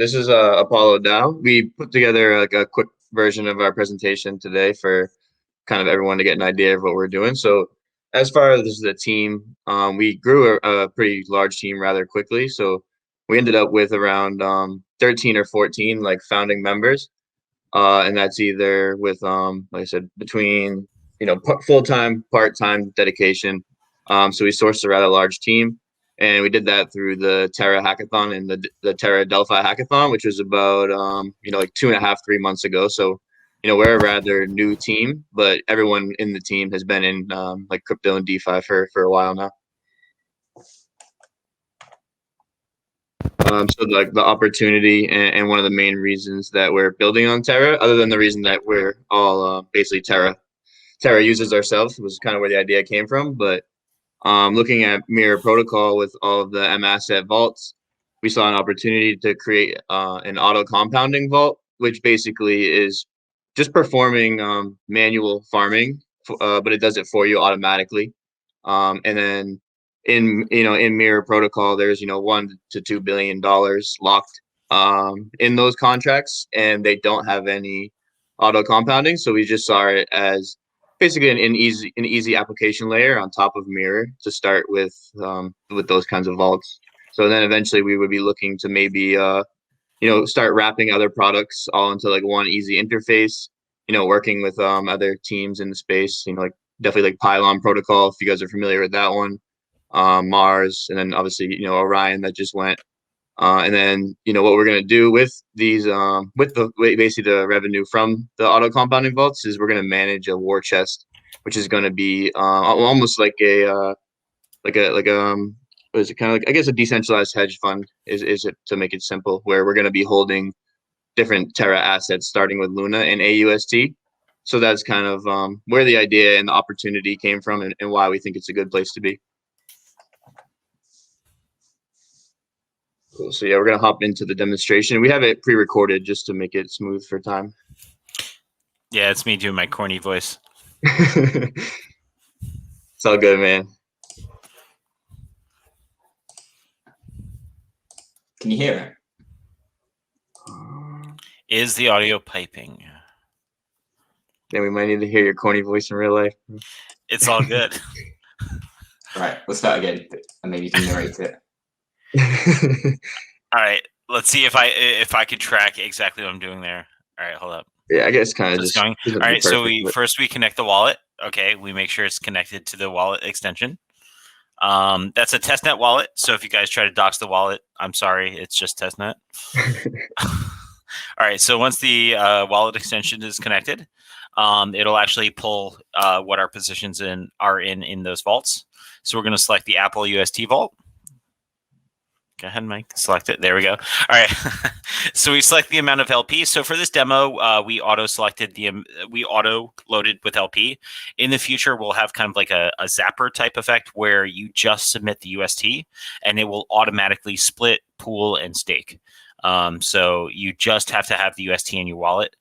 this is Apollo DAO. We put together like a quick version of our presentation today for kind of everyone to get an idea of what we're doing. So as far as the team, we grew a pretty large team rather quickly. So we ended up with around 13 or 14 like founding members. And that's either with, like I said, between, full-time, part-time dedication. So we sourced a rather large team. And we did that through the Terra Hackathon and the Terra Delphi Hackathon, which was about, like 2.5, 3 months ago. So, we're a rather new team, but everyone in the team has been in like crypto and DeFi for a while now. So like the opportunity and one of the main reasons that we're building on Terra, other than the reason that we're all basically Terra users ourselves, was kind of where the idea came from. But looking at Mirror Protocol with all of the M asset vaults, we saw an opportunity to create an auto compounding vault, which basically is just performing manual farming, but it does it for you automatically. And then in Mirror Protocol, there's $1 to $2 billion locked in those contracts, and they don't have any auto compounding. So we just saw it as basically an easy application layer on top of Mirror to start with those kinds of vaults. So then eventually we would be looking to maybe start wrapping other products all into like one easy interface. Working with other teams in the space. Like definitely like Pylon Protocol, if you guys are familiar with that one. Mars, and then obviously Orion that just went. And then what we're gonna do with these with basically the revenue from the auto compounding vaults is we're gonna manage a war chest, which is gonna be almost like a what is it, kind of like, I guess, a decentralized hedge fund is it, to make it simple, where we're gonna be holding different Terra assets starting with Luna and AUST. So that's kind of where the idea and the opportunity came from, and why we think it's a good place to be. Cool. So yeah, we're gonna hop into the demonstration. We have it pre-recorded just to make it smooth for time. Yeah, it's me doing my corny voice. It's all good, man. Can you hear it? Is the audio piping? Then we might need to hear your corny voice in real life. It's all good. Right, we'll start again, and maybe you can narrate it. All right, let's see if I could track exactly what I'm doing there. All right, hold up. Yeah, I guess kind of just going. All right, so we connect the wallet. Okay, we make sure it's connected to the wallet extension. That's a testnet wallet. So if you guys try to dox the wallet, I'm sorry, it's just testnet. All right, so once the wallet extension is connected, it'll actually pull what our positions are in those vaults. So we're going to select the Apple UST vault. Go ahead, Mike. Select it. There we go. All right. So we select the amount of LP. So for this demo, we auto-selected we auto-loaded with LP. In the future, we'll have kind of like a zapper type effect where you just submit the UST and it will automatically split, pool, and stake. So you just have to have the UST in your wallet.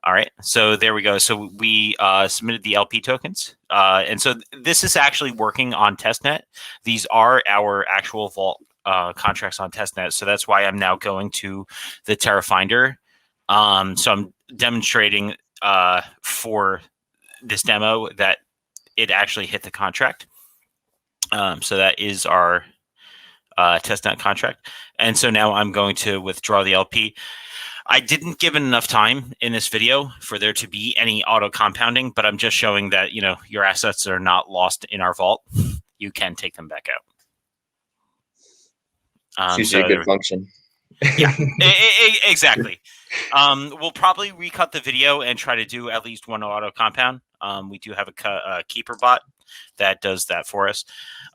All right, so there we go. So we submitted the LP tokens. And so this is actually working on testnet. These are our actual vault contracts on testnet. So that's why I'm now going to the Terra Finder. So I'm demonstrating for this demo that it actually hit the contract. So that is our testnet contract. And so now I'm going to withdraw the LP. I didn't give it enough time in this video for there to be any auto compounding, but I'm just showing that, your assets are not lost in our vault. You can take them back out. It's usually a good function. Yeah, exactly. We'll probably recut the video and try to do at least one auto compound. We do have a keeper bot that does that for us.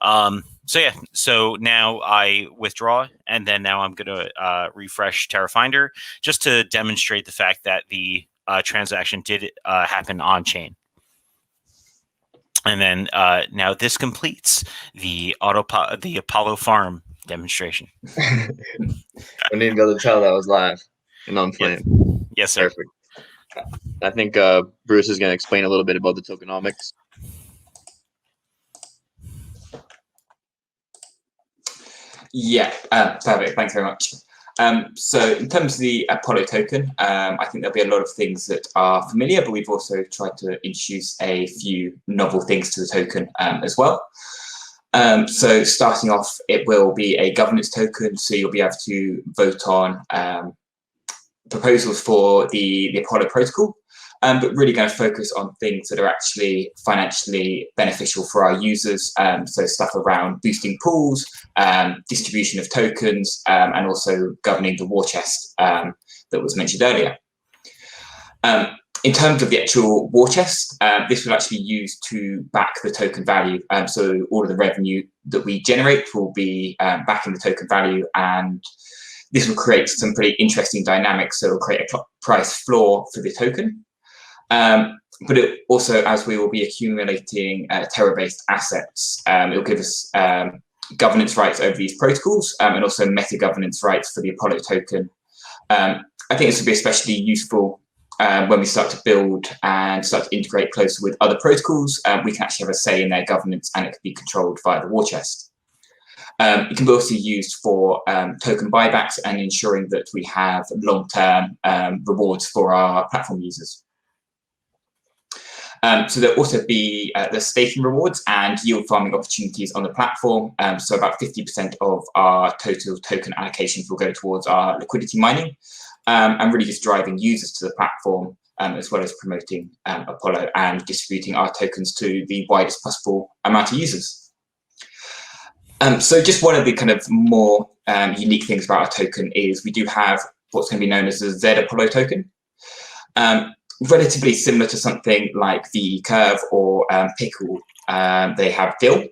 So yeah, so now I withdraw, and then now I'm going to refresh Terra Finder just to demonstrate the fact that the transaction did happen on chain. And then now this completes the Apollo Farm demonstration. I didn't even be able to tell that was live and on flame. Yes, sir. Perfect. I think Bruce is going to explain a little bit about the tokenomics. Yeah, perfect. Thanks very much. So in terms of the Apollo token, I think there'll be a lot of things that are familiar, but we've also tried to introduce a few novel things to the token as well. So starting off, it will be a governance token, so you'll be able to vote on proposals for the Apollo protocol, but really going to focus on things that are actually financially beneficial for our users. So stuff around boosting pools, distribution of tokens, and also governing the war chest that was mentioned earlier. In terms of the actual war chest, this will actually use to back the token value. So all of the revenue that we generate will be backing the token value, and this will create some pretty interesting dynamics. So it will create a price floor for the token. But it also, as we will be accumulating Terra-based assets, it will give us governance rights over these protocols, and also meta-governance rights for the Apollo token. I think this will be especially useful when we start to build and start to integrate closer with other protocols. We can actually have a say in their governance, and it can be controlled via the war chest. It can be also used for token buybacks and ensuring that we have long-term rewards for our platform users. So there'll also be the staking rewards and yield farming opportunities on the platform. So about 50% of our total token allocations will go towards our liquidity mining, and really just driving users to the platform, as well as promoting Apollo and distributing our tokens to the widest possible amount of users. So just one of the kind of more unique things about our token is we do have what's going to be known as the Z Apollo token. Relatively similar to something like the Curve or Pickle, they have DIL,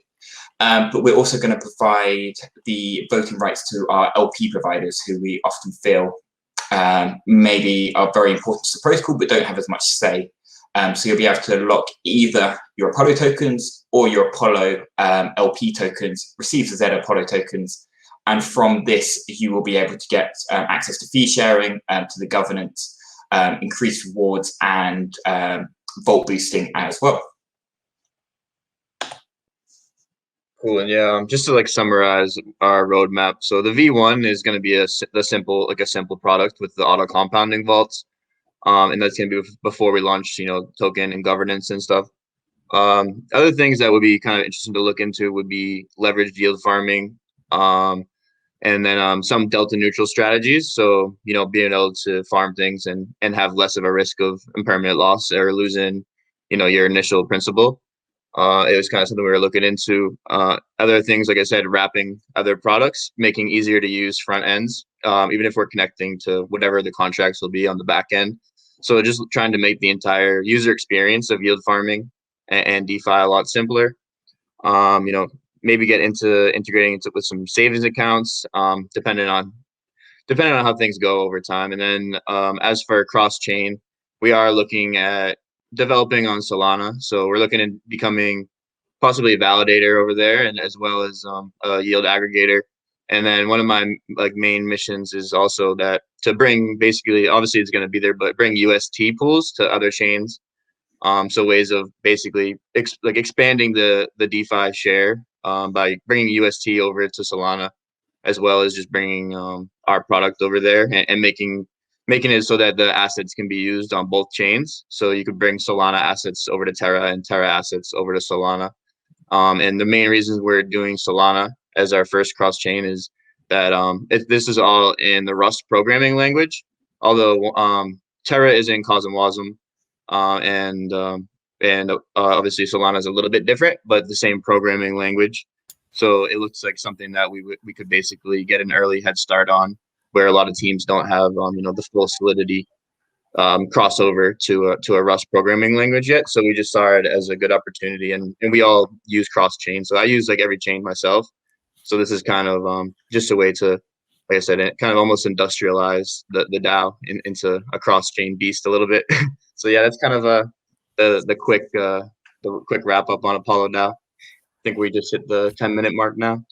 but we're also going to provide the voting rights to our LP providers, who we often feel maybe are very important to the protocol but don't have as much say. So you'll be able to lock either your Apollo tokens or your Apollo LP tokens, receive the Z Apollo tokens, and from this you will be able to get access to fee sharing, to the governance, increased rewards, and vault boosting as well. Cool. And yeah, just to like summarize our roadmap. So the V1 is going to be a simple product with the auto compounding vaults. And that's going to be before we launch, token and governance and stuff. Other things that would be kind of interesting to look into would be leveraged yield farming, and then some delta neutral strategies. So, being able to farm things and have less of a risk of impermanent loss or losing, your initial principal. It was kind of something we were looking into. Other things, like I said, wrapping other products, making easier to use front ends, even if we're connecting to whatever the contracts will be on the back end. So just trying to make the entire user experience of yield farming and DeFi a lot simpler. Maybe get into integrating it with some savings accounts, depending on how things go over time. And then as for cross-chain, we are looking at developing on Solana. So we're looking at becoming possibly a validator over there, and as well as a yield aggregator. And then one of my main missions is also that to bring, basically, obviously it's going to be there, but bring UST pools to other chains. So ways of basically expanding the DeFi share by bringing UST over to Solana, as well as just bringing our product over there and making it so that the assets can be used on both chains. So you could bring Solana assets over to Terra and Terra assets over to Solana. And the main reasons we're doing Solana as our first cross chain is that this is all in the Rust programming language, although Terra is in CosmWasm, and obviously Solana is a little bit different, but the same programming language. So it looks like something that we could basically get an early head start on, where a lot of teams don't have the full Solidity crossover to a Rust programming language yet. So we just saw it as a good opportunity, and we all use cross chain. So I use every chain myself. So this is kind of just a way to, like I said, kind of almost industrialize the DAO into a cross chain beast a little bit. So yeah, that's kind of the quick wrap up on Apollo DAO. I think we just hit the 10-minute mark now.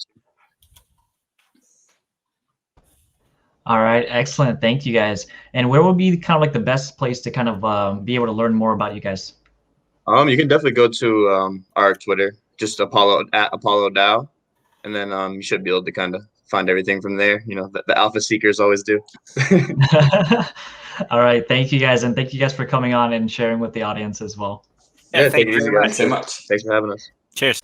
All right, excellent. Thank you guys. And where will be kind of the best place to kind of be able to learn more about you guys? You can definitely go to our Twitter, just Apollo DAO, and then you should be able to kind of find everything from there. You know, the alpha seekers always do. All right. Thank you guys. And thank you guys for coming on and sharing with the audience as well. Yeah, Yeah, thank you take it easy, very guys. Thanks so much. Thanks for having us. Cheers.